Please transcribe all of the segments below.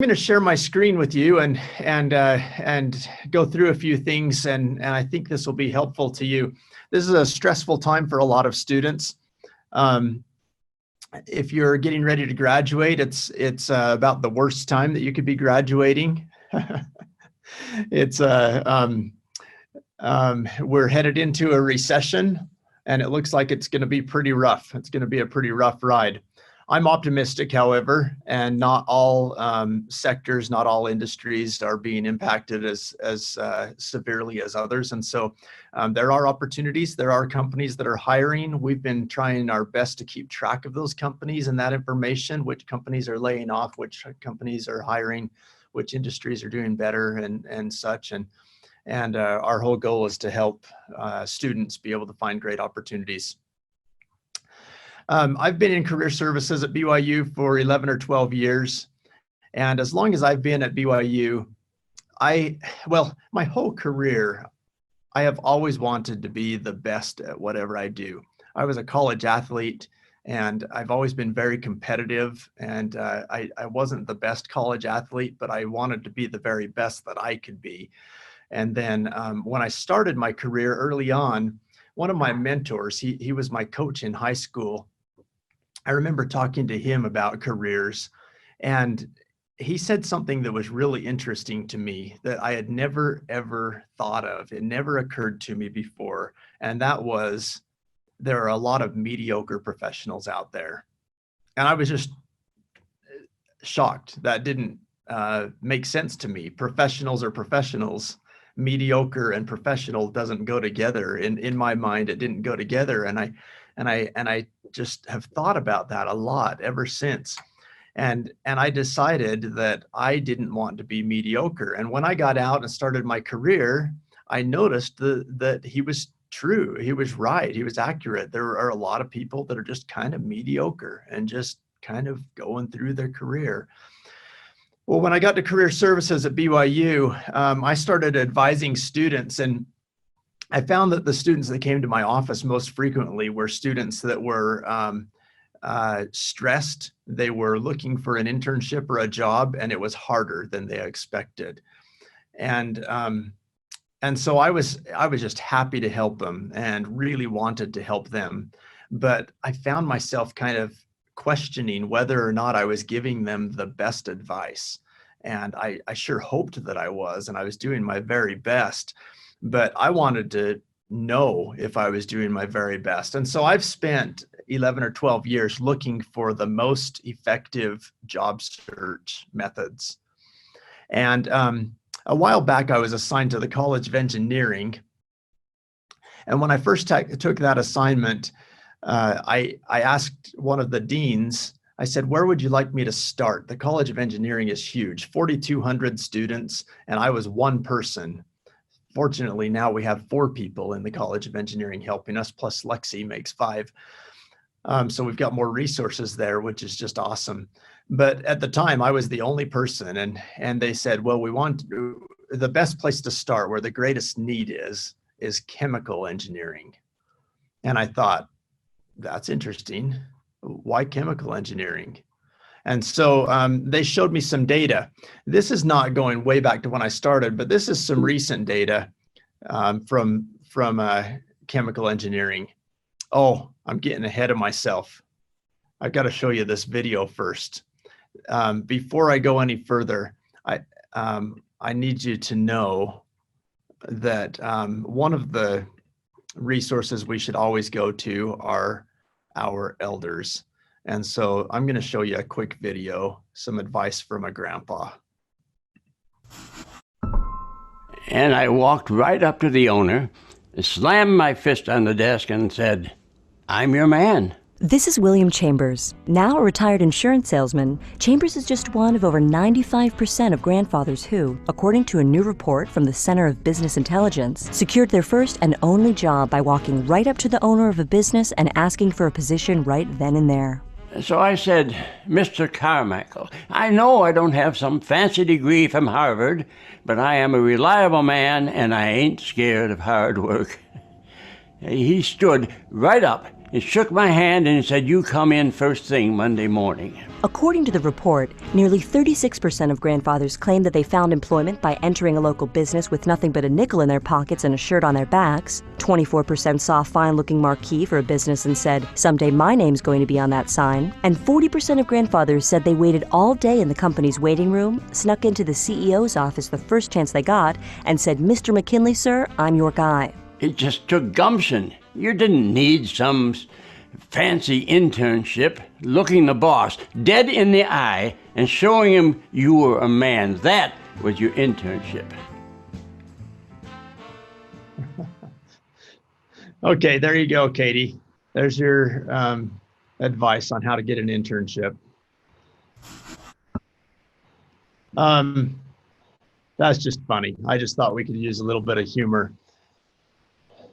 I'm going to share my screen with you and go through a few things, and I think this will be helpful to you. This is a stressful time for a lot of students. If you're getting ready to graduate, it's about the worst time that you could be graduating. It's we're headed into a recession, and it looks like it's going to be pretty rough. It's going to be a pretty rough ride. I'm optimistic, however, and not all sectors, not all industries are being impacted as severely as others. And so there are opportunities. There are companies that are hiring. We've been trying our best to keep track of those companies and that information, which companies are laying off, which companies are hiring, which industries are doing better and such. And our whole goal is to help students be able to find great opportunities. I've been in career services at BYU for 11 or 12 years. And as long as I've been at BYU, my whole career, I have always wanted to be the best at whatever I do. I was a college athlete, and I've always been very competitive. And I wasn't the best college athlete, but I wanted to be the very best that I could be. And then when I started my career early on, one of my mentors, he was my coach in high school. I remember talking to him about careers, and he said something that was really interesting to me that I had never, ever thought of. It never occurred to me before. And that was, there are a lot of mediocre professionals out there. And I was just shocked. That didn't make sense to me. Professionals are professionals. Mediocre and professional doesn't go together. In my mind, it didn't go together. And I just have thought about that a lot ever since. And I decided that I didn't want to be mediocre. And when I got out and started my career, I noticed that he was true. He was right. He was accurate. There are a lot of people that are just kind of mediocre and just kind of going through their career. Well, when I got to career services at BYU, I started advising students, and I found that the students that came to my office most frequently were students that were stressed. They were looking for an internship or a job, and it was harder than they expected. And so I was just happy to help them and really wanted to help them. But I found myself kind of questioning whether or not I was giving them the best advice. And I sure hoped that I was, and I was doing my very best. But I wanted to know if I was doing my very best. And so I've spent 11 or 12 years looking for the most effective job search methods. And a while back, I was assigned to the College of Engineering. And when I first took that assignment, I asked one of the deans, I said, where would you like me to start? The College of Engineering is huge, 4,200 students, and I was one person. Fortunately, now we have 4 people in the College of Engineering helping us, plus Lexi makes 5. So we've got more resources there, which is just awesome. But at the time, I was the only person, and they said, well, we want the best place to start, where the greatest need is chemical engineering. And I thought, that's interesting. Why chemical engineering? And so they showed me some data. This is not going way back to when I started, but this is some recent data from chemical engineering. Oh, I'm getting ahead of myself. I've got to show you this video first. Before I go any further, I need you to know that one of the resources we should always go to are our elders. And so I'm going to show you a quick video, some advice from a grandpa. And I walked right up to the owner, slammed my fist on the desk and said, I'm your man. This is William Chambers. Now a retired insurance salesman, Chambers is just one of over 95% of grandfathers who, according to a new report from the Center of Business Intelligence, secured their first and only job by walking right up to the owner of a business and asking for a position right then and there. So I said, Mr. Carmichael, I know I don't have some fancy degree from Harvard, but I am a reliable man and I ain't scared of hard work. He stood right up He shook my hand and said, "You come in first thing Monday morning." According to the report, nearly 36% of grandfathers claim that they found employment by entering a local business with nothing but a nickel in their pockets and a shirt on their backs. 24% saw a fine-looking marquee for a business and said, "Someday my name's going to be on that sign." And 40% of grandfathers said they waited all day in the company's waiting room, snuck into the CEO's office the first chance they got, and said, "Mr. McKinley, sir, I'm your guy." It just took gumption. You didn't need some fancy internship. Looking the boss dead in the eye and showing him you were a man. That was your internship. Okay, there you go, Katie. There's your advice on how to get an internship. That's just funny. I just thought we could use a little bit of humor.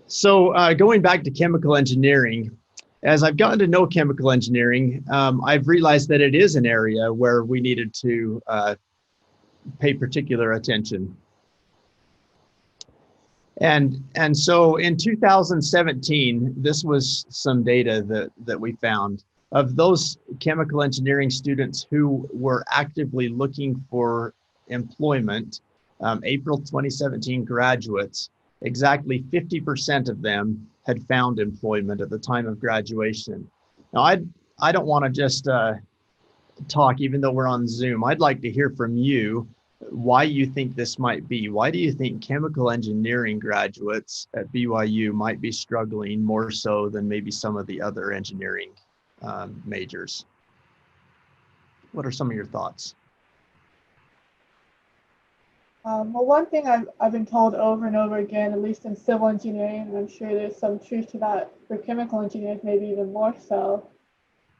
So going back to chemical engineering, as I've gotten to know chemical engineering, I've realized that it is an area where we needed to pay particular attention. And so in 2017, this was some data that we found. Of those chemical engineering students who were actively looking for employment, April 2017 graduates, exactly 50% of them had found employment at the time of graduation. Now, I don't want to just talk, even though we're on Zoom. I'd like to hear from you why you think this might be. Why do you think chemical engineering graduates at BYU might be struggling more so than maybe some of the other engineering majors? What are some of your thoughts? Well, one thing I've been told over and over again, at least in civil engineering, and I'm sure there's some truth to that for chemical engineers, maybe even more so,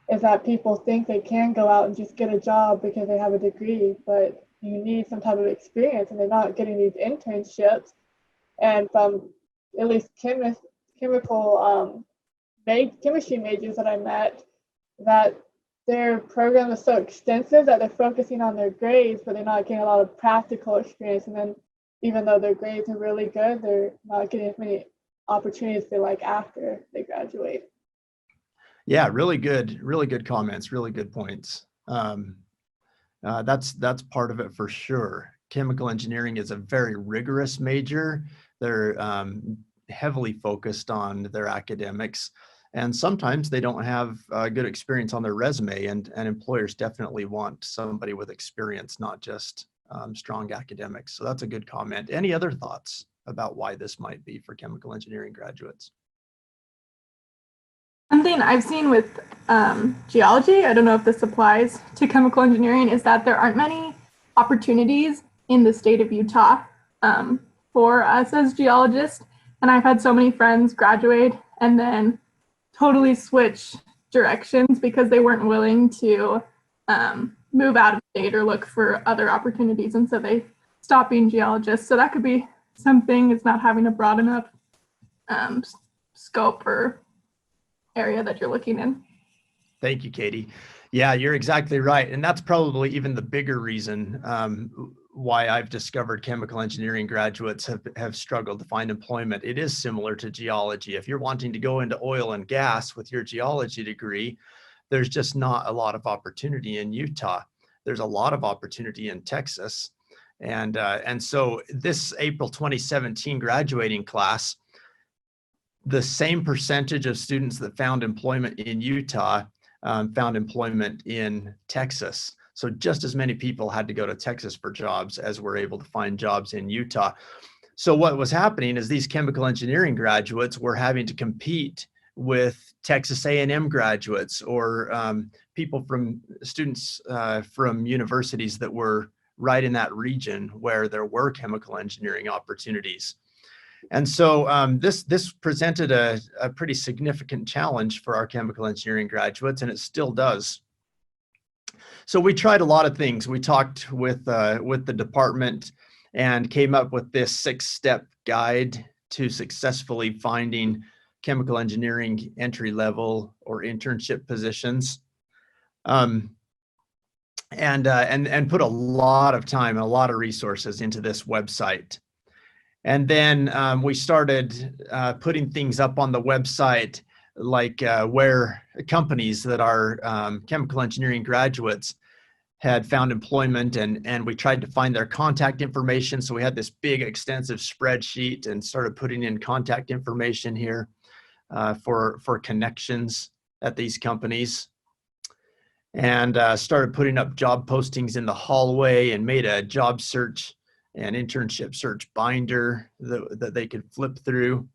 is that people think they can go out and just get a job because they have a degree, but you need some type of experience, and they're not getting these internships. And from at least chemistry majors that I met, that their program is so extensive that they're focusing on their grades, but they're not getting a lot of practical experience. And then even though their grades are really good, they're not getting as many opportunities they like after they graduate. Yeah, really good comments, really good points. That's part of it for sure. Chemical engineering is a very rigorous major. They're heavily focused on their academics. And sometimes they don't have good experience on their resume, and employers definitely want somebody with experience, not just strong academics. So that's a good comment. Any other thoughts about why this might be for chemical engineering graduates? Something I've seen with geology, I don't know if this applies to chemical engineering, is that there aren't many opportunities in the state of Utah for us as geologists. And I've had so many friends graduate and then totally switch directions because they weren't willing to move out of state or look for other opportunities. And so they stopped being geologists. So that could be something, is not having a broad enough scope or area that you're looking in. Thank you, Katie. Yeah, you're exactly right. And that's probably even the bigger reason why I've discovered chemical engineering graduates have struggled to find employment. It is similar to geology. If you're wanting to go into oil and gas with your geology degree, there's just not a lot of opportunity in Utah. There's a lot of opportunity in Texas. And so this April 2017 graduating class, the same percentage of students that found employment in Utah found employment in Texas. So just as many people had to go to Texas for jobs as were able to find jobs in Utah. So what was happening is these chemical engineering graduates were having to compete with Texas A&M graduates or students from universities that were right in that region where there were chemical engineering opportunities. And so this presented a pretty significant challenge for our chemical engineering graduates, and it still does. So we tried a lot of things. We talked with the department and came up with this 6-step guide to successfully finding chemical engineering entry level or internship positions, and put a lot of time and a lot of resources into this website. And then we started putting things up on the website where companies that are chemical engineering graduates had found employment, and we tried to find their contact information. So we had this big extensive spreadsheet and started putting in contact information here for connections at these companies, and started putting up job postings in the hallway, and made a job search and internship search binder that they could flip through.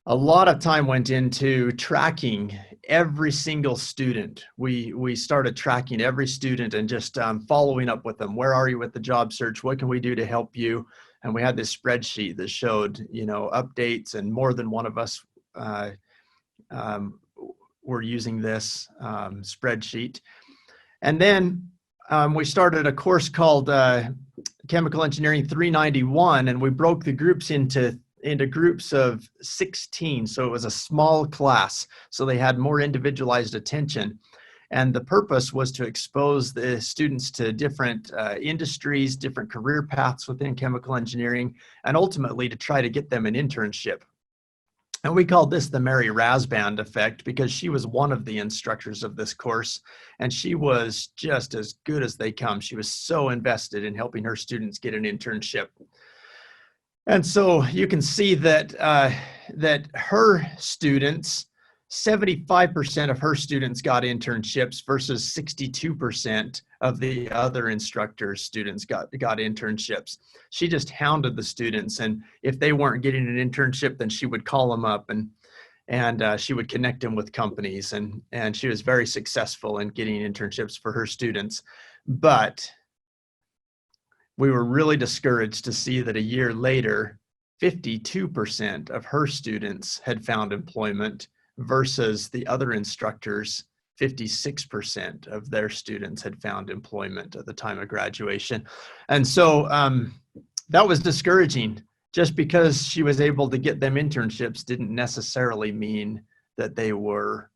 A lot of time went into tracking every single student. We started tracking every student and just following up with them. Where are you with the job search? What can we do to help you? And we had this spreadsheet that showed, updates, and more than one of us were using this spreadsheet. And then we started a course called Chemical Engineering 391, and we broke the groups into groups of 16. So it was a small class. So they had more individualized attention. And the purpose was to expose the students to different industries, different career paths within chemical engineering, and ultimately to try to get them an internship. And we called this the Mary Rasband effect, because she was one of the instructors of this course, and she was just as good as they come. She was so invested in helping her students get an internship. And so you can see that that her students, 75% of her students got internships versus 62% of the other instructors' students got internships. She just hounded the students, and if they weren't getting an internship, then she would call them up and she would connect them with companies, and she was very successful in getting internships for her students. But we were really discouraged to see that a year later, 52% of her students had found employment versus the other instructors, 56% of their students had found employment at the time of graduation. And so that was discouraging. Just because she was able to get them internships didn't necessarily mean that they were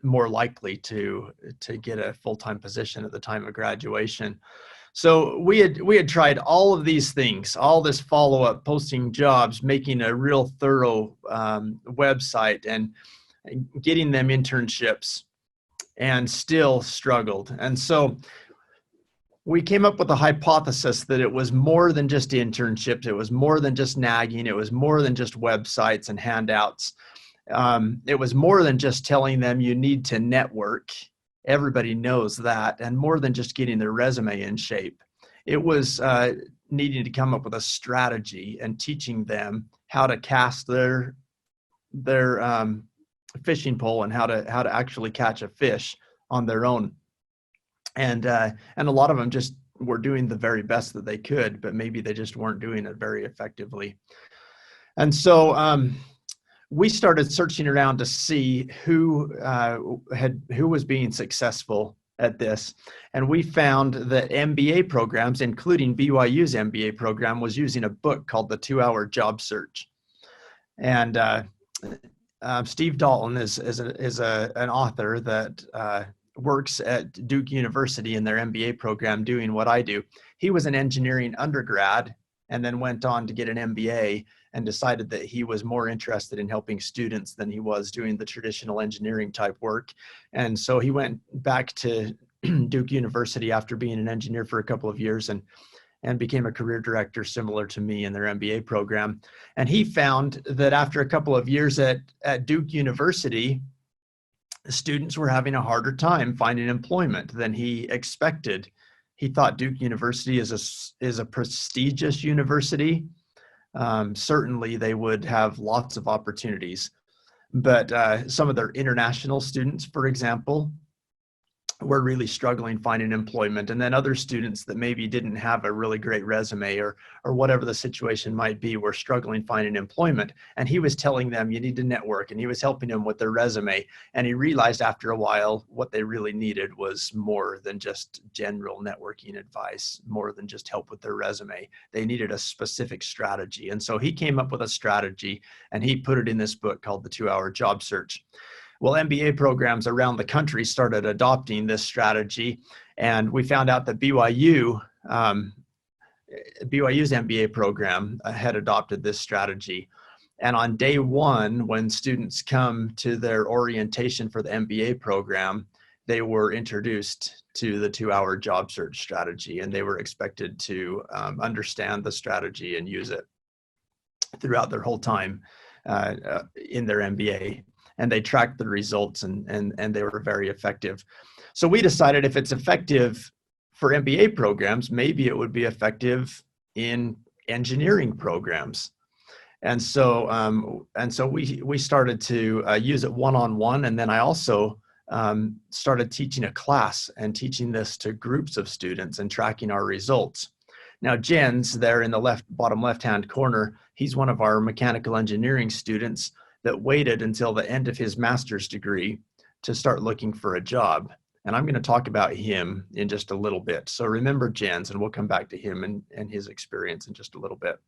more likely to get a full-time position at the time of graduation. So we had tried all of these things, all this follow-up, posting jobs, making a real thorough website, and getting them internships, and still struggled. And so we came up with a hypothesis that it was more than just internships. It was more than just nagging. It was more than just websites and handouts. It was more than just telling them you need to network. Everybody knows that, and more than just getting their resume in shape. It was needing to come up with a strategy and teaching them how to cast their fishing pole and how to actually catch a fish on their own. And a lot of them just were doing the very best that they could, but maybe they just weren't doing it very effectively. And so we started searching around to see who was being successful at this. And we found that MBA programs, including BYU's MBA program, was using a book called The 2-Hour Job Search. And Steve Dalton is an author that works at Duke University in their MBA program doing what I do. He was an engineering undergrad and then went on to get an MBA, and decided that he was more interested in helping students than he was doing the traditional engineering type work. And so he went back to Duke University after being an engineer for a couple of years, and became a career director similar to me in their MBA program. And he found that after a couple of years at Duke University, students were having a harder time finding employment than he expected. He thought Duke University is a prestigious university. Certainly they would have lots of opportunities, but some of their international students, for example, were really struggling finding employment. And then other students that maybe didn't have a really great resume or whatever the situation might be were struggling finding employment. And he was telling them, you need to network, and he was helping them with their resume. And he realized after a while what they really needed was more than just general networking advice, more than just help with their resume. They needed a specific strategy. And so he came up with a strategy, and he put it in this book called The 2-Hour Job Search. Well, MBA programs around the country started adopting this strategy, and we found out that BYU's MBA program had adopted this strategy. And on day one, when students come to their orientation for the MBA program, they were introduced to the 2-hour job search strategy, and they were expected to understand the strategy and use it throughout their whole time in their MBA. And they tracked the results, and they were very effective. So we decided if it's effective for MBA programs, maybe it would be effective in engineering programs. And so we started to use it one-on-one, and then I also started teaching a class and teaching this to groups of students and tracking our results. Now, Jens, there in the bottom left-hand corner, he's one of our mechanical engineering students that waited until the end of his master's degree to start looking for a job. And I'm going to talk about him in just a little bit. So remember Jens, and we'll come back to him and his experience in just a little bit.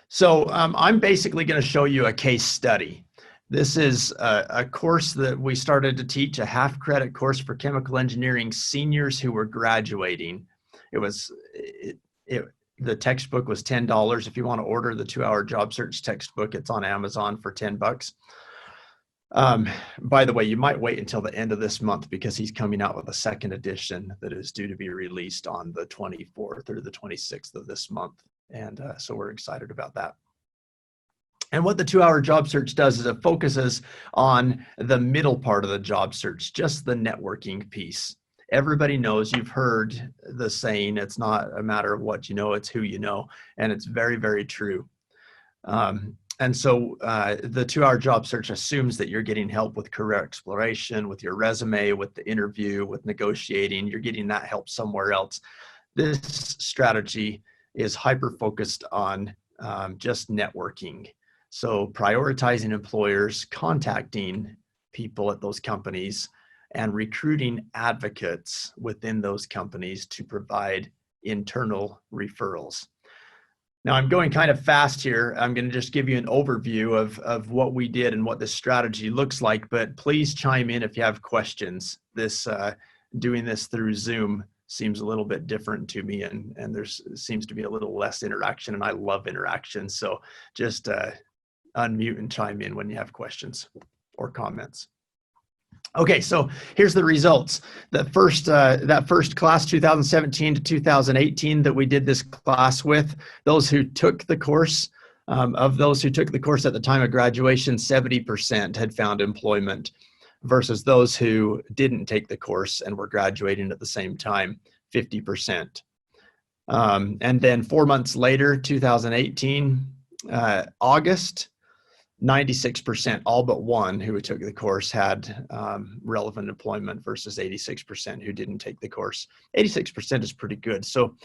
So I'm basically going to show you a case study. This is a course that we started to teach, a half-credit course for chemical engineering seniors who were graduating. The textbook was $10. If you want to order the 2-hour job search textbook, it's on Amazon for $10. By the way, you might wait until the end of this month because he's coming out with a second edition that is due to be released on the 24th or the 26th of this month. And so we're excited about that. And what the 2-hour job search does is it focuses on the middle part of the job search, just the networking piece. Everybody knows, you've heard the saying, it's not a matter of what you know, it's who you know. And it's very, very true. And so the 2-hour job search assumes that you're getting help with career exploration, with your resume, with the interview, with negotiating. You're getting that help somewhere else. This strategy is hyper-focused on just networking. So prioritizing employers, contacting people at those companies, and recruiting advocates within those companies to provide internal referrals. Now I'm going kind of fast here. I'm going to just give you an overview of what we did and what this strategy looks like, but please chime in if you have questions. Doing this through Zoom seems a little bit different to me, and there seems to be a little less interaction, and I love interaction. So just unmute and chime in when you have questions or comments. Okay, so here's the results. That first class, 2017 to 2018, that we did this class with, those who took the course, of those who took the course at the time of graduation, 70% had found employment, versus those who didn't take the course and were graduating at the same time, 50%. And then 4 months later, 2018, August, 96%, all but one who took the course had relevant employment versus 86% who didn't take the course. 86% is pretty good. So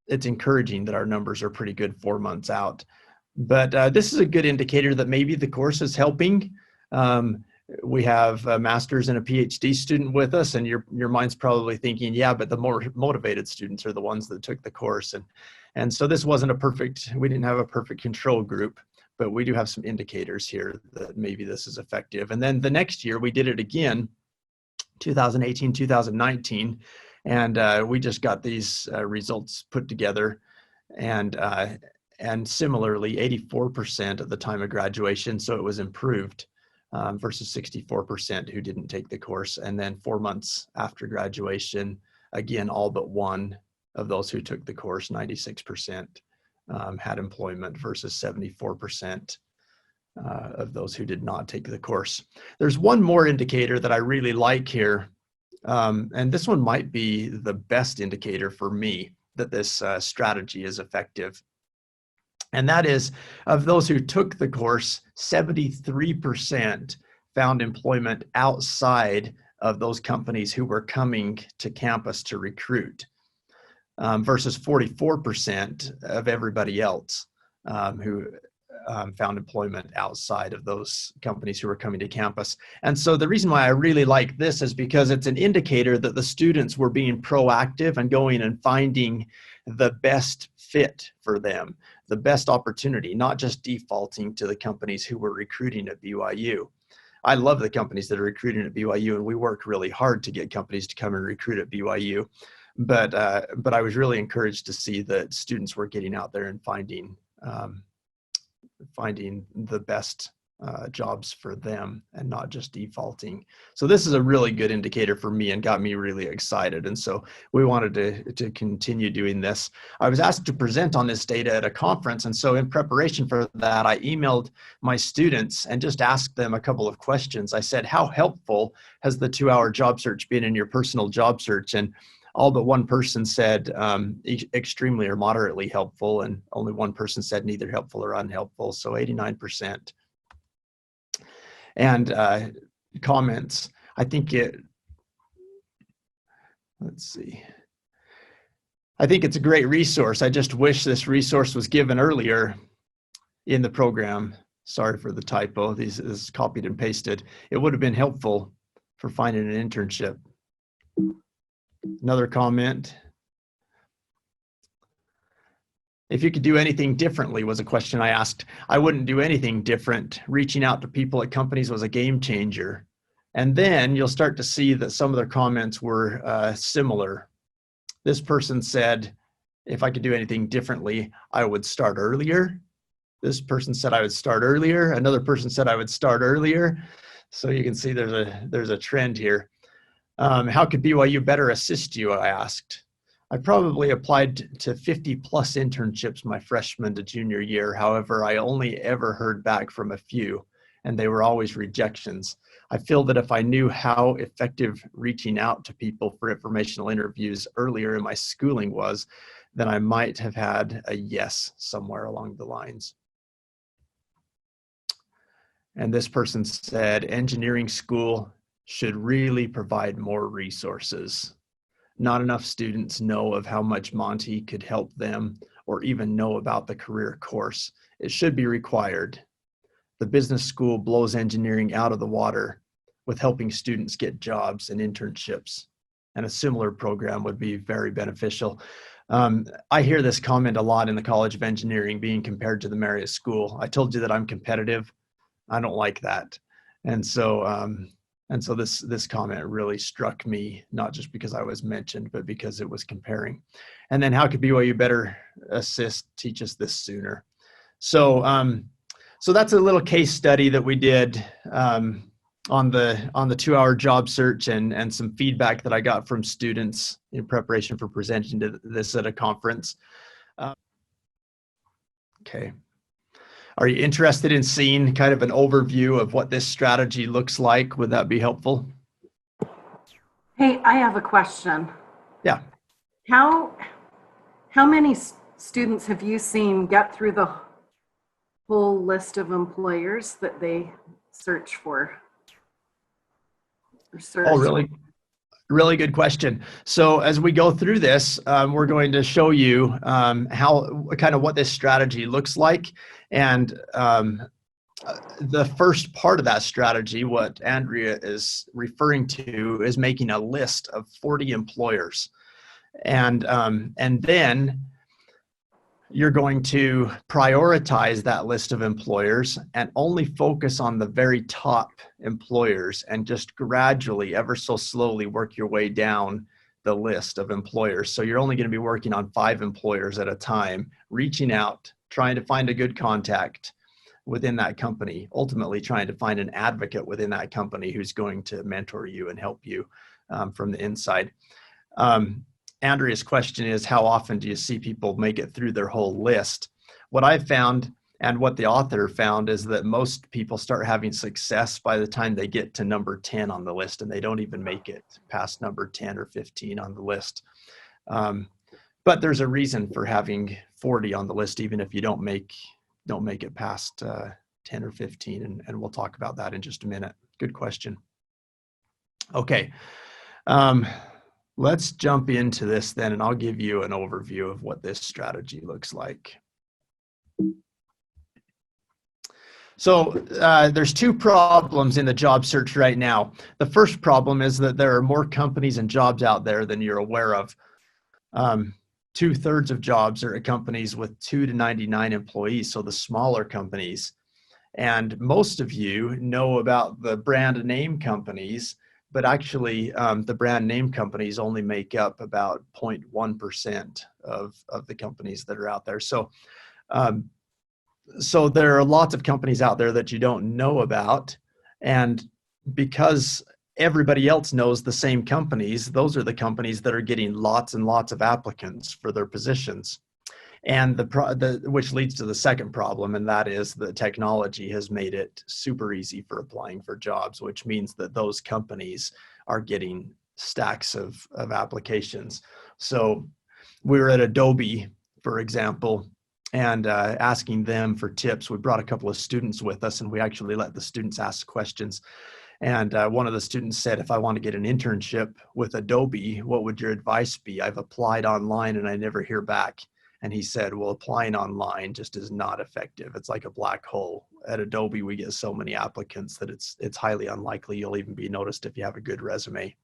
it's encouraging that our numbers are pretty good 4 months out. But this is a good indicator that maybe the course is helping. We have a master's and a PhD student with us, and your mind's probably thinking, yeah, but the more motivated students are the ones that took the course. And so this wasn't we didn't have a perfect control group, but we do have some indicators here that maybe this is effective. And then the next year we did it again, 2018, 2019, and we just got these results put together. And similarly, 84% at the time of graduation, so it was improved, versus 64% who didn't take the course. And then 4 months after graduation, again, all but one of those who took the course, 96%, had employment versus 74% of those who did not take the course. There's one more indicator that I really like here, and this one might be the best indicator for me that this strategy is effective. And that is, of those who took the course, 73% found employment outside of those companies who were coming to campus to recruit, versus 44% of everybody else who found employment outside of those companies who were coming to campus. And so the reason why I really like this is because it's an indicator that the students were being proactive and going and finding the best fit for them, the best opportunity, not just defaulting to the companies who were recruiting at BYU. I love the companies that are recruiting at BYU, and we work really hard to get companies to come and recruit at BYU. But I was really encouraged to see that students were getting out there and finding finding the best jobs for them and not just defaulting. So this is a really good indicator for me and got me really excited. And so we wanted to continue doing this. I was asked to present on this data at a conference. And so in preparation for that, I emailed my students and just asked them a couple of questions. I said, how helpful has the 2-hour job search been in your personal job search? And all but one person said extremely or moderately helpful, and only one person said neither helpful or unhelpful, so 89%. And comments, I think let's see. I think it's a great resource. I just wish this resource was given earlier in the program. Sorry for the typo, this is copied and pasted. It would have been helpful for finding an internship. Another comment. If you could do anything differently was a question I asked. I wouldn't do anything different. Reaching out to people at companies was a game changer. And then you'll start to see that some of their comments were similar. This person said, if I could do anything differently, I would start earlier. This person said I would start earlier. Another person said I would start earlier. So you can see there's a trend here. How could BYU better assist you, I asked. I probably applied to 50 plus internships my freshman to junior year. However, I only ever heard back from a few, and they were always rejections. I feel that if I knew how effective reaching out to people for informational interviews earlier in my schooling was, then I might have had a yes somewhere along the lines. And this person said, engineering school should really provide more resources. Not enough students know of how much Monty could help them or even know about the career course. It should be required. The business school blows engineering out of the water with helping students get jobs and internships. And a similar program would be very beneficial. I hear this comment a lot in the College of Engineering being compared to the Marriott School. I told you that I'm competitive. I don't like that. And so this comment really struck me, not just because I was mentioned, but because it was comparing. And then how could BYU better teach us this sooner? So that's a little case study that we did on the 2-hour job search and some feedback that I got from students in preparation for presenting to this at a conference. Okay. Are you interested in seeing kind of an overview of what this strategy looks like? Would that be helpful? Hey, I have a question. Yeah. How many students have you seen get through the whole list of employers that they search for? Oh, really? Really good question. So as we go through this, we're going to show you what this strategy looks like. And the first part of that strategy, what Andrea is referring to, is making a list of 40 employers. And then you're going to prioritize that list of employers and only focus on the very top employers and just gradually, ever so slowly, work your way down the list of employers. So you're only going to be working on 5 employers at a time, reaching out, trying to find a good contact within that company, ultimately trying to find an advocate within that company who's going to mentor you and help you from the inside. Andrea's question is, how often do you see people make it through their whole list? What I've found, and what the author found, is that most people start having success by the time they get to number 10 on the list, and they don't even make it past number 10 or 15 on the list. But there's a reason for having 40 on the list, even if you don't make it past 10 or 15, and we'll talk about that in just a minute. Good question. Okay. Let's jump into this then, and I'll give you an overview of what this strategy looks like. So there's 2 problems in the job search right now. The first problem is that there are more companies and jobs out there than you're aware of. 2/3 of jobs are at companies with 2 to 99 employees, so the smaller companies. And most of you know about the brand name companies, but actually the brand name companies only make up about 0.1% of the companies that are out there. So so there are lots of companies out there that you don't know about. And because everybody else knows the same companies, those are the companies that are getting lots and lots of applicants for their positions. And which leads to the second problem, and that is the technology has made it super easy for applying for jobs, which means that those companies are getting stacks of applications. So we were at Adobe, for example, and asking them for tips. We brought a couple of students with us, and we actually let the students ask questions. And one of the students said, if I want to get an internship with Adobe, what would your advice be? I've applied online and I never hear back. And he said, well, applying online just is not effective. It's like a black hole. At Adobe, we get so many applicants that it's highly unlikely you'll even be noticed if you have a good resume.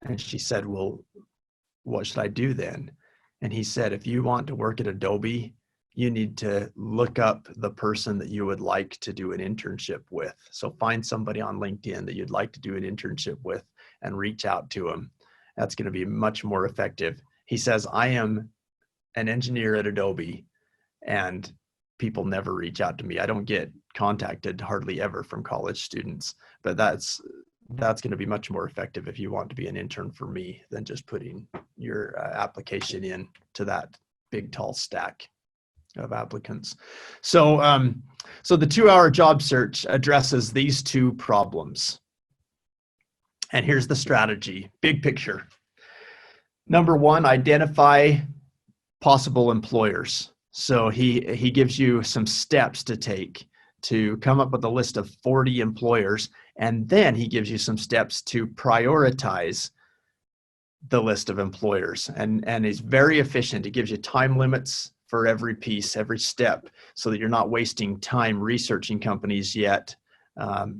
And she said, well, what should I do then? And he said, if you want to work at Adobe, you need to look up the person that you would like to do an internship with. So find somebody on LinkedIn that you'd like to do an internship with and reach out to them. That's going to be much more effective. He says, I am an engineer at Adobe and people never reach out to me. I don't get contacted hardly ever from college students, but that's going to be much more effective if you want to be an intern for me than just putting your application in to that big tall stack of applicants. So so the 2-hour job search addresses these two problems. And here's the strategy, big picture. Number one, identify possible employers. So he gives you some steps to take to come up with a list of 40 employers, and then he gives you some steps to prioritize the list of employers. And he's very efficient. He gives you time limits for every piece, every step, so that you're not wasting time researching companies yet.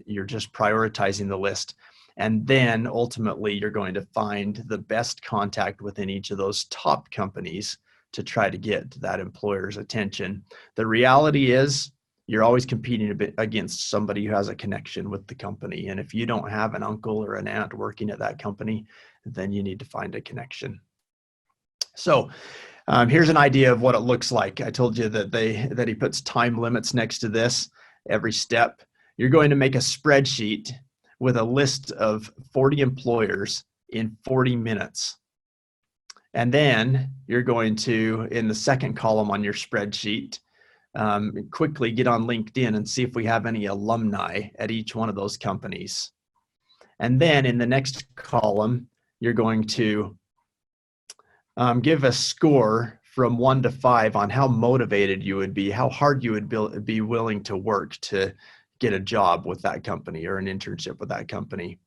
You're just prioritizing the list. And then ultimately you're going to find the best contact within each of those top companies to try to get that employer's attention. The reality is you're always competing a bit against somebody who has a connection with the company. And if you don't have an uncle or an aunt working at that company, then you need to find a connection. So here's an idea of what it looks like. I told you that he puts time limits next to this every step. You're going to make a spreadsheet with a list of 40 employers in 40 minutes. And then you're going to, in the second column on your spreadsheet, quickly get on LinkedIn and see if we have any alumni at each one of those companies. And then in the next column, you're going to give a score from 1 to 5 on how motivated you would be, how hard you would be willing to work to get a job with that company or an internship with that company.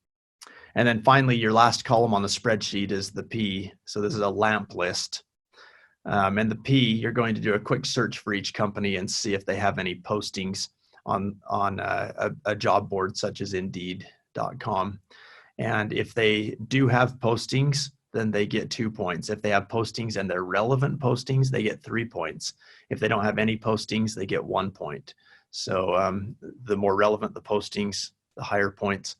And then finally, your last column on the spreadsheet is the P. So this is a lamp list. And the P, you're going to do a quick search for each company and see if they have any postings on a job board such as Indeed.com. And if they do have postings, then they get 2 points. If they have postings and they're relevant postings, they get 3 points. If they don't have any postings, they get 1 point. So the more relevant the postings, the higher points.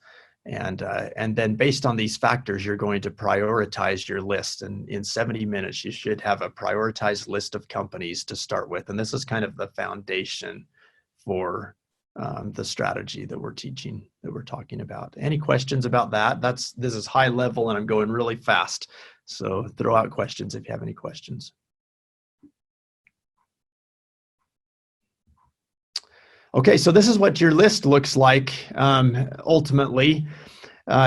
And then based on these factors, you're going to prioritize your list. And in 70 minutes, you should have a prioritized list of companies to start with. And this is kind of the foundation for the strategy that we're teaching, that we're talking about. Any questions about that? This is high level and I'm going really fast. So throw out questions if you have any questions. Okay, so this is what your list looks like ultimately.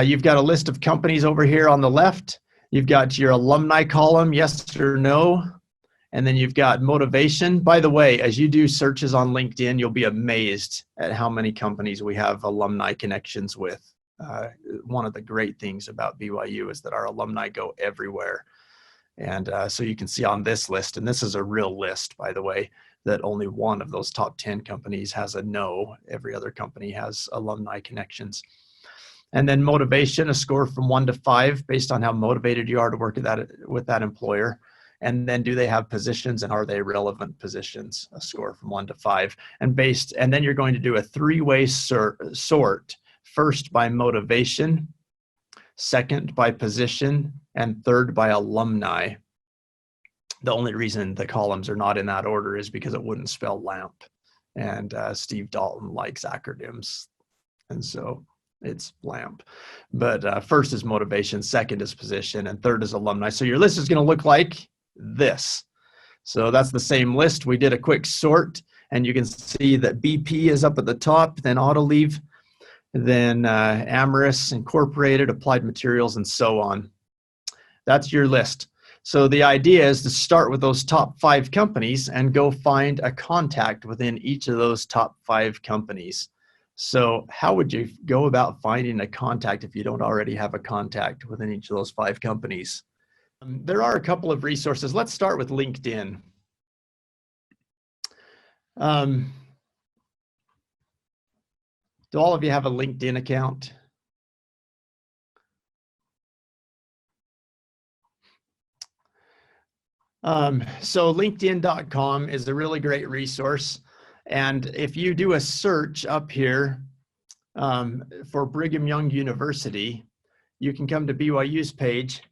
You've got a list of companies over here on the left. You've got your alumni column, yes or no. And then you've got motivation. By the way, as you do searches on LinkedIn, you'll be amazed at how many companies we have alumni connections with. One of the great things about BYU is that our alumni go everywhere. And so you can see on this list, and this is a real list, by the way, that only one of those top 10 companies has a no. Every other company has alumni connections. And then motivation, a score from 1 to 5 based on how motivated you are to work with that employer. And then do they have positions and are they relevant positions? A score from 1 to 5. And then you're going to do a 3-way sort. First by motivation, second by position, and third by alumni. The only reason the columns are not in that order is because it wouldn't spell lamp And Steve Dalton likes acronyms. And so it's LAMP. But first is motivation, second is position, and third is alumni. So your list is going to look like this. So that's the same list. We did a quick sort, and you can see that BP is up at the top, then Autoleave, then Amorous Incorporated, Applied Materials, and so on. That's your list. So the idea is to start with those top 5 companies and go find a contact within each of those top 5 companies. So how would you go about finding a contact if you don't already have a contact within each of those 5 companies? There are a couple of resources. Let's start with LinkedIn. Do all of you have a LinkedIn account? So LinkedIn.com is a really great resource. And if you do a search up here for Brigham Young University, you can come to BYU's page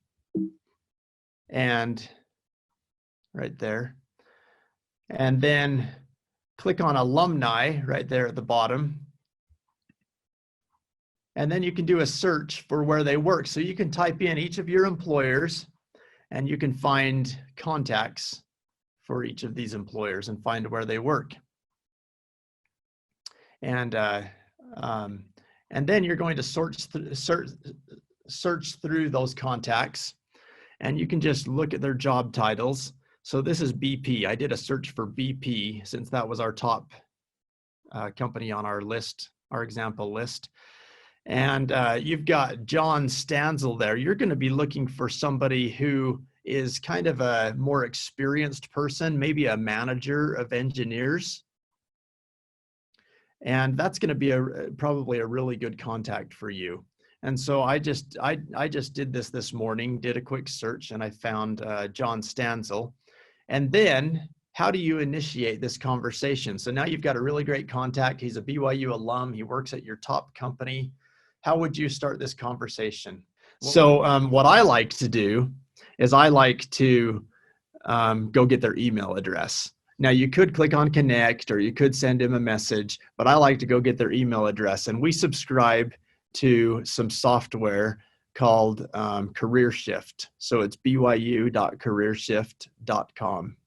and right there, and then click on alumni right there at the bottom. And then you can do a search for where they work. So you can type in each of your employers and you can find contacts for each of these employers and find where they work. And then you're going to search through those contacts, and you can just look at their job titles. So this is BP. I did a search for BP since that was our top company on our list, our example list. And you've got John Stanzel there. You're going to be looking for somebody who is kind of a more experienced person, maybe a manager of engineers. And that's going to be probably a really good contact for you. And so I just did this morning, did a quick search, and I found John Stanzel. And then how do you initiate this conversation? So now you've got a really great contact. He's a BYU alum. He works at your top company. How would you start this conversation? So what I like to do is I like to go get their email address. Now you could click on connect or you could send him a message, but I like to go get their email address. And we subscribe to some software called Careershift. So it's byu.careershift.com.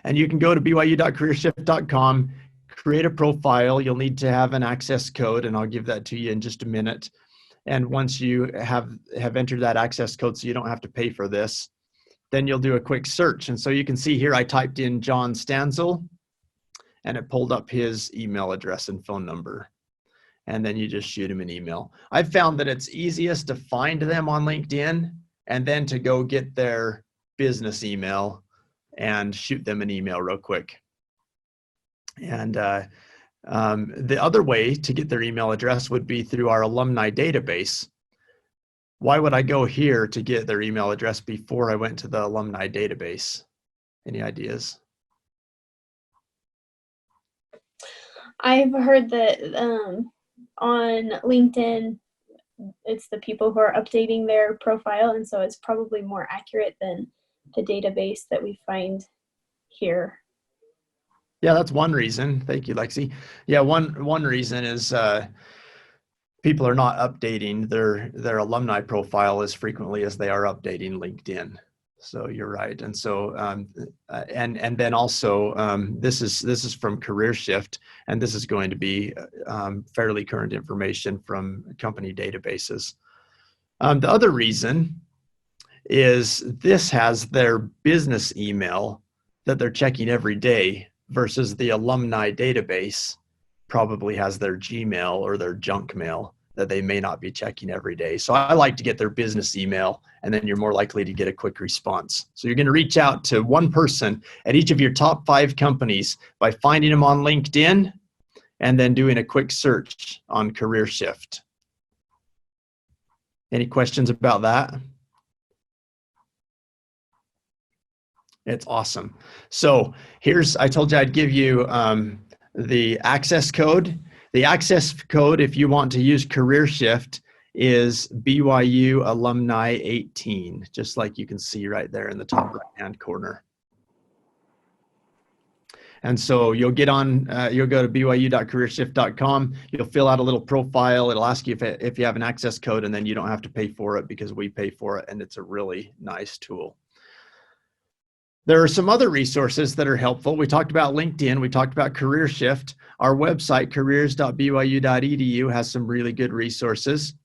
And you can go to byu.careershift.com, create a profile. You'll need to have an access code, and I'll give that to you in just a minute. And once you have entered that access code, so you don't have to pay for this, then you'll do a quick search. And so you can see here, I typed in John Stanzel, and it pulled up his email address and phone number. And then you just shoot him an email. I've found that it's easiest to find them on LinkedIn and then to go get their business email and shoot them an email real quick. And the other way to get their email address would be through our alumni database. Why would I go here to get their email address before I went to the alumni database? Any ideas? I've heard that on LinkedIn, it's the people who are updating their profile, and so it's probably more accurate than the database that we find here. Yeah, that's one reason. Thank you, Lexi. Yeah, one reason is people are not updating their alumni profile as frequently as they are updating LinkedIn. So you're right. And so and then also this is from CareerShift, and this is going to be fairly current information from company databases. The other reason is this has their business email that they're checking every day, versus the alumni database probably has their Gmail or their junk mail that they may not be checking every day. So I like to get their business email, and then you're more likely to get a quick response. So you're going to reach out to one person at each of your top 5 companies by finding them on LinkedIn and then doing a quick search on CareerShift. Any questions about that? It's awesome. So I told you I'd give you the access code. The access code, if you want to use CareerShift, is BYU Alumni 18, just like you can see right there in the top right-hand corner. And so you'll get on, you'll go to byu.careershift.com. You'll fill out a little profile. It'll ask you if you have an access code, and then you don't have to pay for it because we pay for it. And it's a really nice tool. There are some other resources that are helpful. We talked about LinkedIn. We talked about CareerShift. Our website, careers.byu.edu, has some really good resources.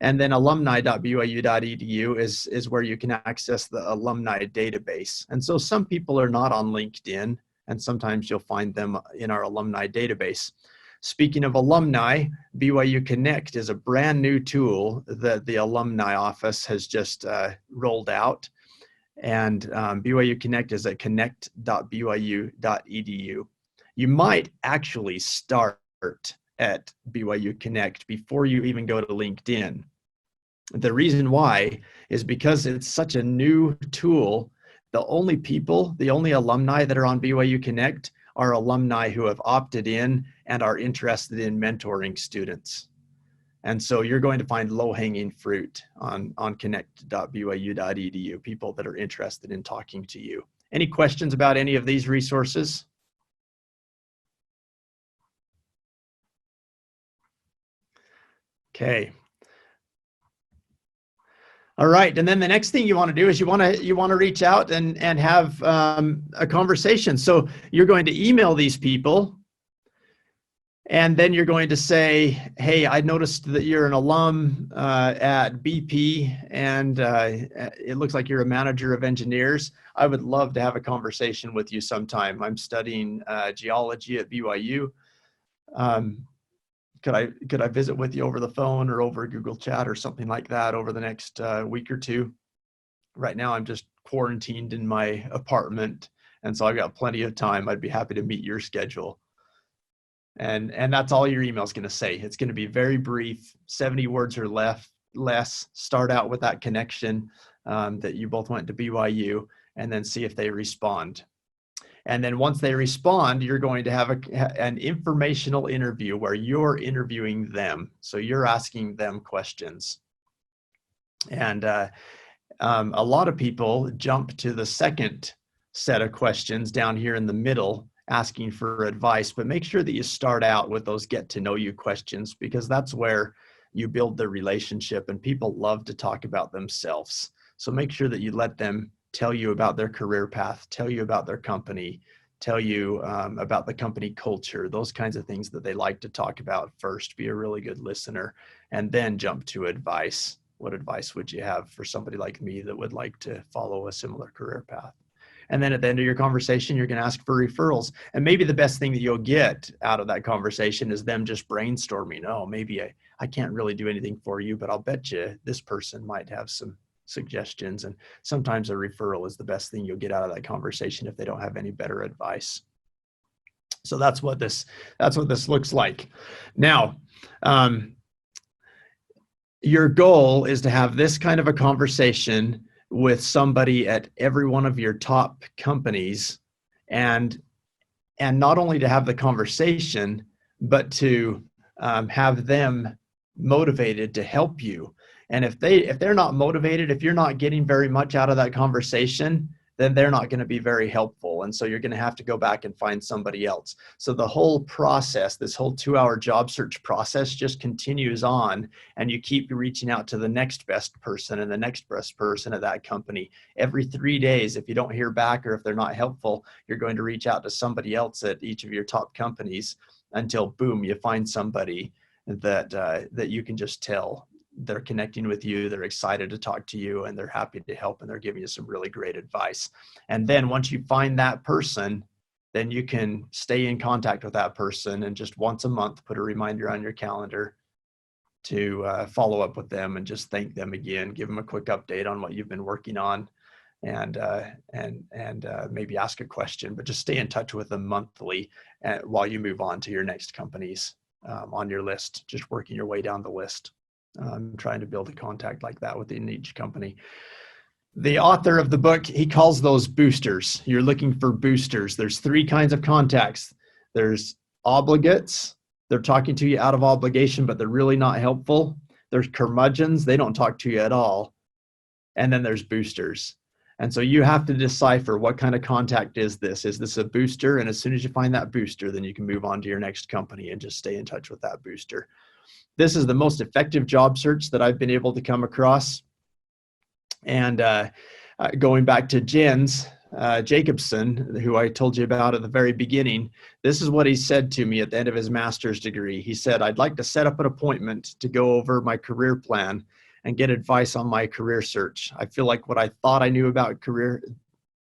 And then alumni.byu.edu is where you can access the alumni database. And so some people are not on LinkedIn, and sometimes you'll find them in our alumni database. Speaking of alumni, BYU Connect is a brand new tool that the alumni office has just rolled out. And BYU Connect is at connect.byu.edu. You might actually start at BYU Connect before you even go to LinkedIn. The reason why is because it's such a new tool. The only alumni that are on BYU Connect are alumni who have opted in and are interested in mentoring students. And so you're going to find low-hanging fruit on connect.byu.edu, people that are interested in talking to you. Any questions about any of these resources? Okay. All right, and then the next thing you want to do is you want to reach out and have a conversation. So you're going to email these people, and then you're going to say, hey, I noticed that you're an alum at BP, and it looks like you're a manager of engineers. I would love to have a conversation with you sometime. I'm studying geology at BYU. Could I visit with you over the phone or over Google Chat or something like that over the next week or two? Right now, I'm just quarantined in my apartment, and so I've got plenty of time. I'd be happy to meet your schedule. And that's all your email is going to say. It's going to be very brief, 70 words or less. Start out with that connection that you both went to BYU, and then see if they respond. And then once they respond, you're going to have an informational interview where you're interviewing them. So you're asking them questions. And a lot of people jump to the second set of questions down here in the middle, asking for advice, but make sure that you start out with those get to know you questions, because that's where you build the relationship, and people love to talk about themselves. So make sure that you let them tell you about their career path, tell you about their company, tell you about the company culture, those kinds of things that they like to talk about first. Be a really good listener, and then jump to advice. What advice would you have for somebody like me that would like to follow a similar career path? And then at the end of your conversation, you're going to ask for referrals. And maybe the best thing that you'll get out of that conversation is them just brainstorming. Oh, maybe I can't really do anything for you, but I'll bet you this person might have some suggestions. And sometimes a referral is the best thing you'll get out of that conversation if they don't have any better advice. So that's what this looks like. Now, your goal is to have this kind of a conversation with somebody at every one of your top companies, and not only to have the conversation, but to have them motivated to help you. And if they're not motivated, if you're not getting very much out of that conversation, then they're not going to be very helpful. And so you're going to have to go back and find somebody else. So the whole process, this whole 2-hour job search process, just continues on, and you keep reaching out to the next best person and the next best person at that company. Every 3 days, if you don't hear back or if they're not helpful, you're going to reach out to somebody else at each of your top companies until, boom, you find somebody that you can just tell they're connecting with you, they're excited to talk to you, and they're happy to help, and they're giving you some really great advice. And then once you find that person, then you can stay in contact with that person, and just once a month put a reminder on your calendar to follow up with them and just thank them again, give them a quick update on what you've been working on, and maybe ask a question, but just stay in touch with them monthly while you move on to your next companies on your list, just working your way down the list. Trying to build a contact like that within each company. The author of the book, he calls those boosters. You're looking for boosters. There's 3 kinds of contacts. There's obligates. They're talking to you out of obligation, but they're really not helpful. There's curmudgeons. They don't talk to you at all. And then there's boosters. And so you have to decipher what kind of contact is this? Is this a booster? And as soon as you find that booster, then you can move on to your next company and just stay in touch with that booster. This is the most effective job search that I've been able to come across. And going back to Jens Jacobson, who I told you about at the very beginning, this is what he said to me at the end of his master's degree. He said, "I'd like to set up an appointment to go over my career plan and get advice on my career search. I feel like what I thought I knew about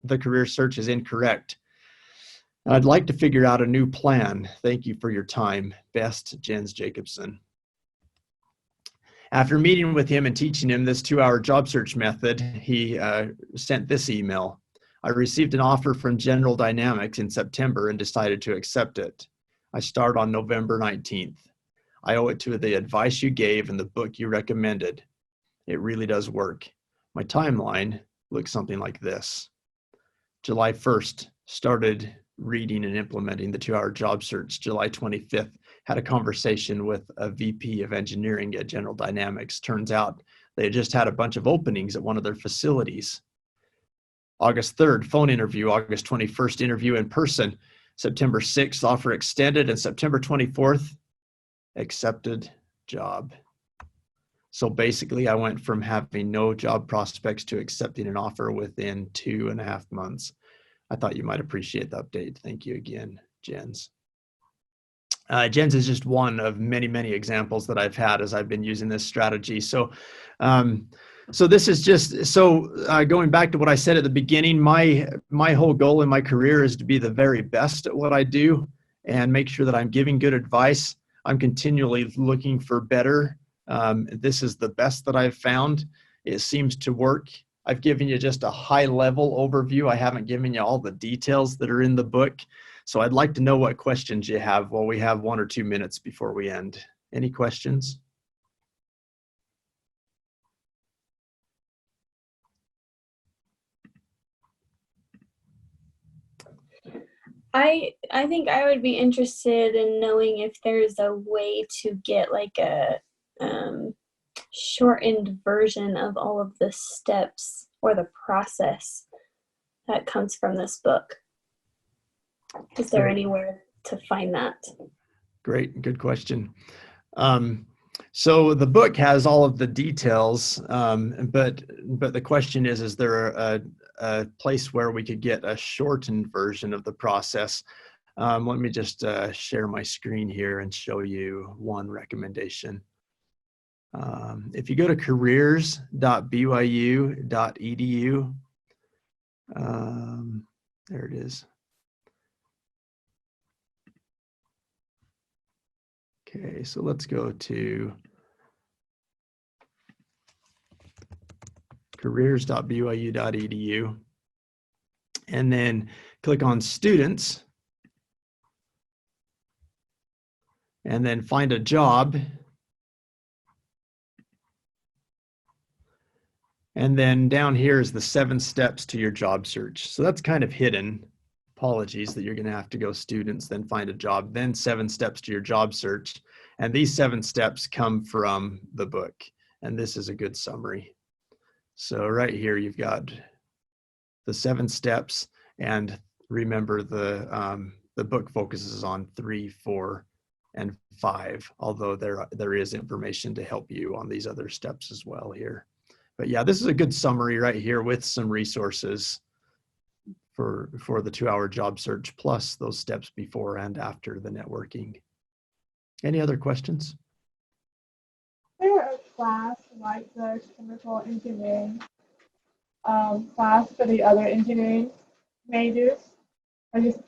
the career search is incorrect. And I'd like to figure out a new plan. Thank you for your time. Best, Jens Jacobson." After meeting with him and teaching him this 2-hour job search method, he sent this email. "I received an offer from General Dynamics in September and decided to accept it. I start on November 19th. I owe it to the advice you gave and the book you recommended. It really does work. My timeline looks something like this. July 1st, started reading and implementing the 2-hour job search. July 25th, had a conversation with a VP of engineering at General Dynamics. Turns out they had just had a bunch of openings at one of their facilities. August 3rd, phone interview. August 21st, interview in person. September 6th, offer extended. And September 24th, accepted job." So basically, I went from having no job prospects to accepting an offer within 2.5 months. I thought you might appreciate the update. Thank you again, Jens. Jens is just one of many, many examples that I've had as I've been using this strategy. So this is just, going back to what I said at the beginning, my whole goal in my career is to be the very best at what I do and make sure that I'm giving good advice. I'm continually looking for better. This is the best that I've found. It seems to work. I've given you just a high level overview. I haven't given you all the details that are in the book. So I'd like to know what questions you have while we have 1 or 2 minutes before we end. Any questions? I think I would be interested in knowing if there's a way to get like a shortened version of all of the steps or the process that comes from this book. Is there anywhere to find that? Great, good question. So the book has all of the details, but the question is there a place where we could get a shortened version of the process? Let me just share my screen here and show you one recommendation. If you go to careers.byu.edu, there it is. Okay, so let's go to careers.byu.edu and then click on students and then find a job. And then down here is the 7 steps to your job search. So that's kind of hidden. Apologies that you're going to have to go students, then find a job, then 7 steps to your job search. And these 7 steps come from the book. And this is a good summary. So right here, you've got the 7 steps. And remember, the book focuses on 3, 4, and 5, although there is information to help you on these other steps as well here. But yeah, this is a good summary right here with some resources for the 2-hour job search, plus those steps before and after the networking. Any other questions? Is there a class like the chemical engineering class for the other engineering majors? I feel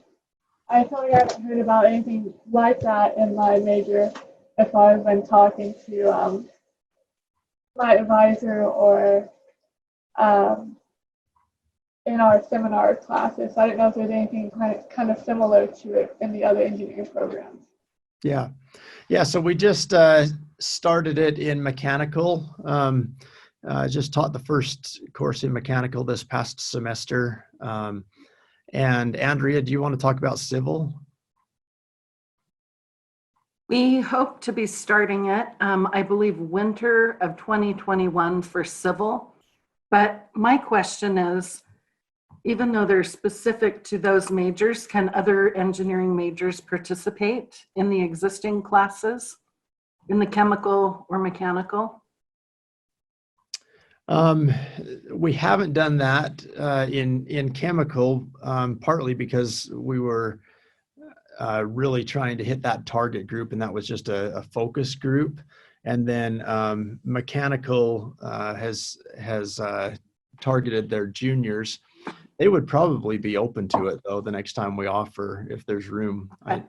like I haven't heard about anything like that in my major if I've been talking to my advisor or in our seminar classes. I don't know if there's anything kind of similar to it in the other engineering programs. Yeah. So we just started it in mechanical. Just taught the first course in mechanical this past semester. And Andrea, do you want to talk about civil? We hope to be starting it, I believe, winter of 2021 for civil. But my question is, Even though they're specific to those majors, can other engineering majors participate in the existing classes, in the chemical or mechanical? We haven't done that in chemical, partly because we were really trying to hit that target group, and that was just a focus group. And then mechanical has targeted their juniors. They would probably be open to it though the next time we offer, if there's room. I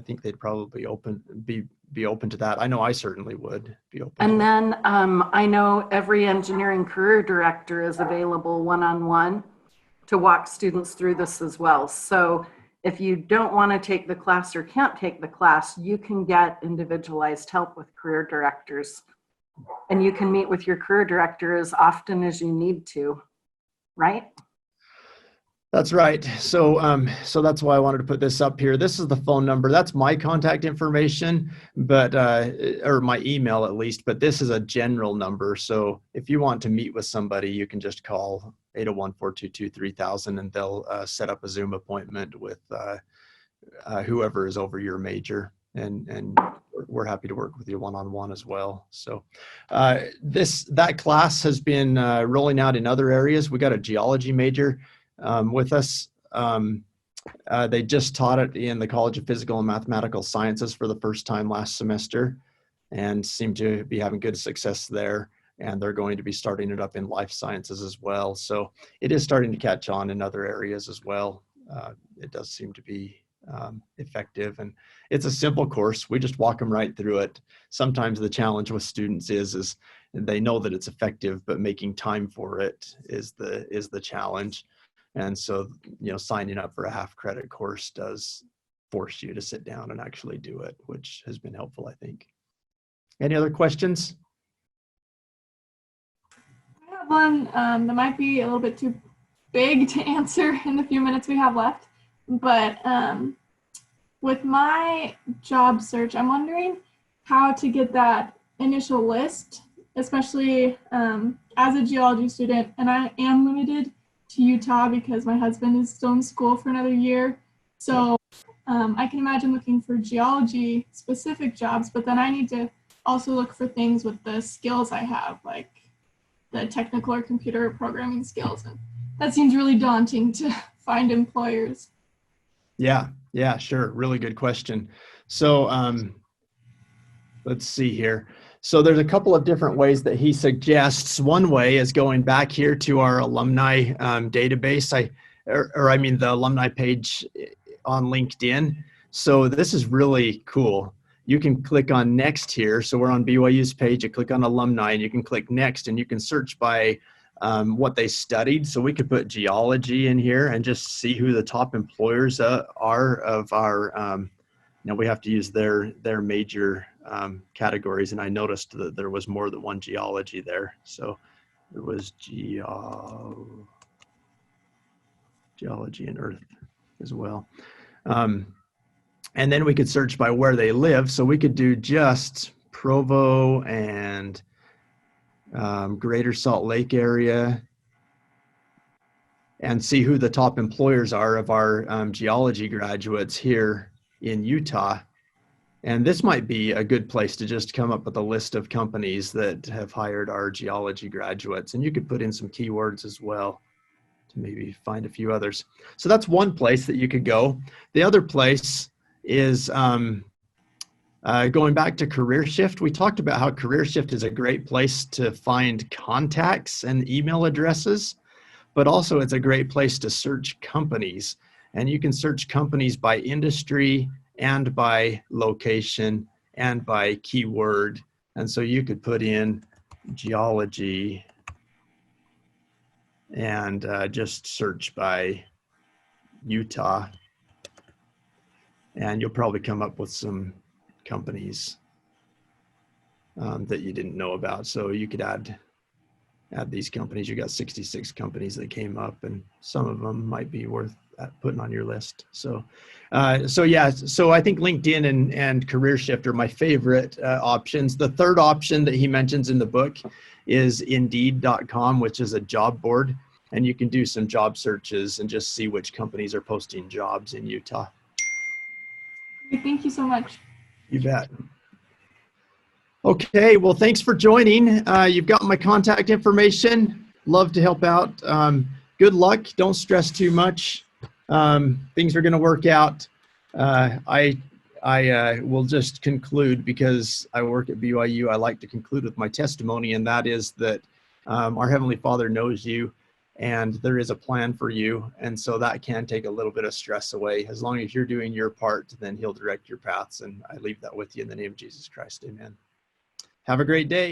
think they'd probably be open to that. I know I certainly would be open. And then I know every engineering career director is available one-on-one to walk students through this as well. So if you don't want to take the class or can't take the class, you can get individualized help with career directors. And you can meet with your career director as often as you need to, right? That's right. So so that's why I wanted to put this up here. This is the phone number. That's my contact information, but or my email at least, but this is a general number. So if you want to meet with somebody, you can just call 801-422-3000 and they'll set up a Zoom appointment with whoever is over your major. And we're happy to work with you one-on-one as well. So that class has been rolling out in other areas. We got a geology major with us. They just taught it in the College of Physical and Mathematical Sciences for the first time last semester and seem to be having good success there. And they're going to be starting it up in life sciences as well. So it is starting to catch on in other areas as well. It does seem to be effective, and it's a simple course. We just walk them right through it. Sometimes the challenge with students is they know that it's effective, but making time for it is the challenge. And so, you know, signing up for a half credit course does force you to sit down and actually do it, which has been helpful, I think. Any other questions? I have one that might be a little bit too big to answer in the few minutes we have left. But with my job search, I'm wondering how to get that initial list, especially as a geology student. And I am limited to Utah because my husband is still in school for another year. So I can imagine looking for geology specific jobs, but then I need to also look for things with the skills I have, like the technical or computer programming skills. And that seems really daunting to find employers. Yeah, sure. Really good question. So let's see here. So there's a couple of different ways that he suggests. One way is going back here to our alumni database, I mean the alumni page on LinkedIn. So this is really cool. You can click on next here. So we're on BYU's page, you click on alumni and you can click next and you can search by what they studied. So we could put geology in here and just see who the top employers are of our, we have to use their major categories. And I noticed that there was more than one geology there. So there was geology and earth as well. And then we could search by where they live. So we could do just Provo and Greater Salt Lake area and see who the top employers are of our geology graduates here in Utah. And this might be a good place to just come up with a list of companies that have hired our geology graduates. And you could put in some keywords as well to maybe find a few others. So that's one place that you could go. The other place is going back to Careershift. We talked about how Careershift is a great place to find contacts and email addresses, but also it's a great place to search companies. And you can search companies by industry and by location and by keyword. And so you could put in geology and just search by Utah. And you'll probably come up with some companies that you didn't know about. So you could add these companies. You got 66 companies that came up, and some of them might be worth putting on your list. So yeah, so I think LinkedIn and Careershift are my favorite options. The third option that he mentions in the book is Indeed.com, which is a job board. and you can do some job searches and just see which companies are posting jobs in Utah. Thank you so much. You bet. Okay, well, thanks for joining. You've got my contact information. Love to help out. Good luck. Don't stress too much. Things are going to work out. I will just conclude, because I work at BYU. I like to conclude with my testimony, and that is that our Heavenly Father knows you, and there is a plan for you. And so that can take a little bit of stress away. As long as you're doing your part, then He'll direct your paths. And I leave that with you in the name of Jesus Christ. Amen. Have a great day.